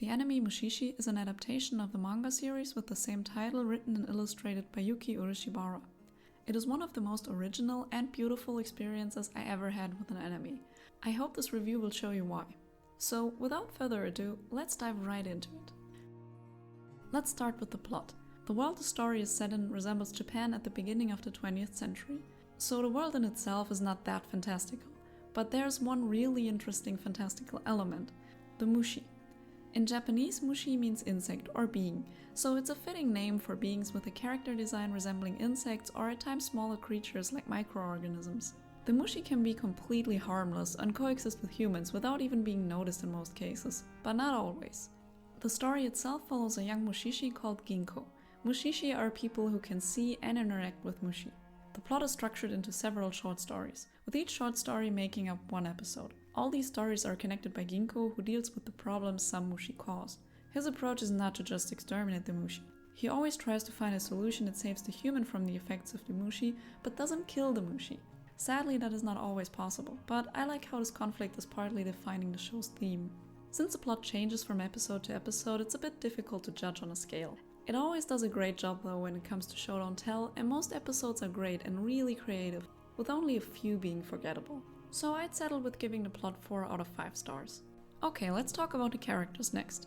The anime Mushishi is an adaptation of the manga series with the same title written and illustrated by Yuki Urashibara. It is one of the most original and beautiful experiences I ever had with an anime. I hope this review will show you why. So, without further ado, let's dive right into it. Let's start with the plot. The world the story is set in resembles Japan at the beginning of the 20th century. So the world in itself is not that fantastical, but there's one really interesting fantastical element, the Mushi. In Japanese, Mushi means insect or being, so it's a fitting name for beings with a character design resembling insects or at times smaller creatures like microorganisms. The Mushi can be completely harmless and coexist with humans without even being noticed in most cases, but not always. The story itself follows a young Mushishi called Ginko. Mushishi are people who can see and interact with Mushi. The plot is structured into several short stories, with each short story making up one episode. All these stories are connected by Ginko, who deals with the problems some Mushi cause. His approach is not to just exterminate the Mushi. He always tries to find a solution that saves the human from the effects of the Mushi, but doesn't kill the Mushi. Sadly, that is not always possible, but I like how this conflict is partly defining the show's theme. Since the plot changes from episode to episode, it's a bit difficult to judge on a scale. It always does a great job though when it comes to show don't tell, and most episodes are great and really creative, with only a few being forgettable. So I'd settle with giving the plot 4 out of 5 stars. Okay, let's talk about the characters next.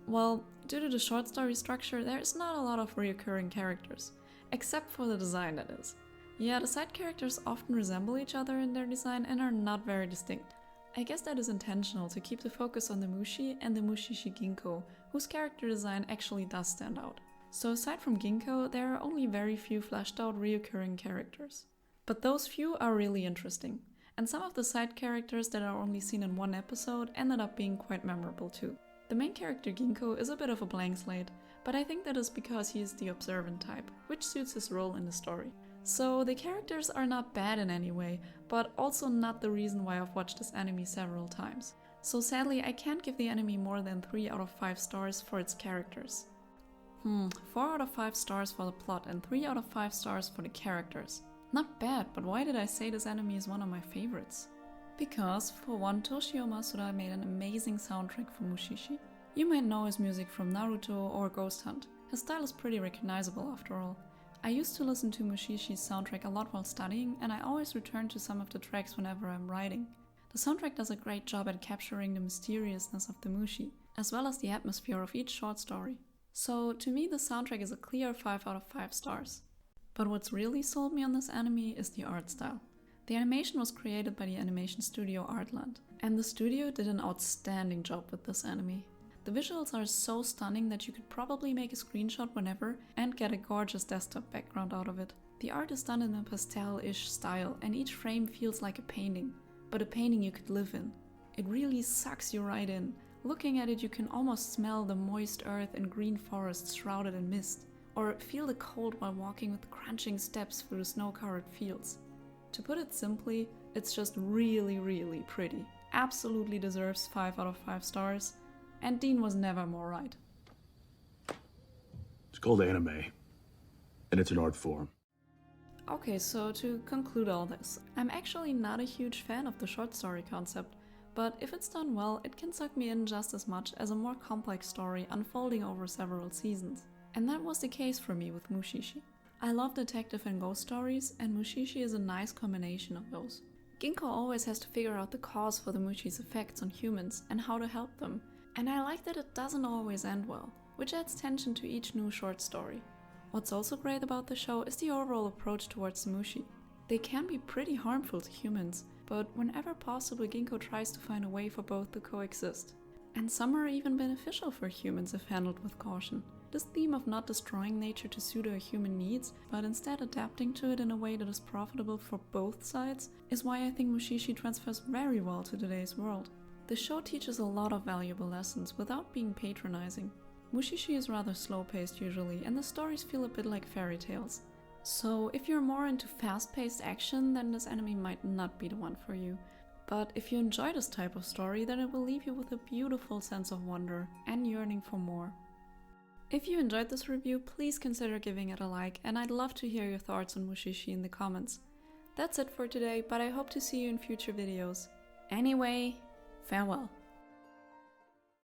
Well, due to the short story structure, there's not a lot of recurring characters, except for the design, that is. Yeah, the side characters often resemble each other in their design and are not very distinct. I guess that is intentional to keep the focus on the Mushi and the Mushishi Ginko, whose character design actually does stand out. So aside from Ginko, there are only very few fleshed out reoccurring characters. But those few are really interesting, and some of the side characters that are only seen in one episode ended up being quite memorable too. The main character Ginko is a bit of a blank slate, but I think that is because he is the observant type, which suits his role in the story. So the characters are not bad in any way, but also not the reason why I've watched this anime several times. So sadly, I can't give the anime more than 3 out of 5 stars for its characters. 4 out of 5 stars for the plot and 3 out of 5 stars for the characters. Not bad, but why did I say this anime is one of my favorites? Because, for one, Toshio Masuda made an amazing soundtrack for Mushishi. You might know his music from Naruto or Ghost Hunt. His style is pretty recognizable after all. I used to listen to Mushishi's soundtrack a lot while studying, and I always return to some of the tracks whenever I'm writing. The soundtrack does a great job at capturing the mysteriousness of the Mushi, as well as the atmosphere of each short story. So, to me, the soundtrack is a clear 5 out of 5 stars. But what's really sold me on this anime is the art style. The animation was created by the animation studio Artland, and the studio did an outstanding job with this anime. The visuals are so stunning that you could probably make a screenshot whenever and get a gorgeous desktop background out of it. The art is done in a pastel-ish style, and each frame feels like a painting, but a painting you could live in. It really sucks you right in. Looking at it, you can almost smell the moist earth and green forests shrouded in mist, or feel the cold while walking with crunching steps through the snow-covered fields. To put it simply, it's just really, really pretty. Absolutely deserves 5 out of 5 stars, and Dean was never more right. It's called anime, and it's an art form. Okay, so to conclude all this, I'm actually not a huge fan of the short story concept, but if it's done well, it can suck me in just as much as a more complex story unfolding over several seasons. And that was the case for me with Mushishi. I love detective and ghost stories, and Mushishi is a nice combination of those. Ginko always has to figure out the cause for the Mushi's effects on humans and how to help them, and I like that it doesn't always end well, which adds tension to each new short story. What's also great about the show is the overall approach towards the Mushi. They can be pretty harmful to humans, but whenever possible Ginko tries to find a way for both to coexist. And some are even beneficial for humans if handled with caution. This theme of not destroying nature to suit our human needs, but instead adapting to it in a way that is profitable for both sides, is why I think Mushishi transfers very well to today's world. The show teaches a lot of valuable lessons without being patronizing. Mushishi is rather slow-paced usually, and the stories feel a bit like fairy tales. So if you're more into fast-paced action, then this anime might not be the one for you. But if you enjoy this type of story, then it will leave you with a beautiful sense of wonder and yearning for more. If you enjoyed this review, please consider giving it a like, and I'd love to hear your thoughts on Mushishi in the comments. That's it for today, but I hope to see you in future videos. Anyway, farewell.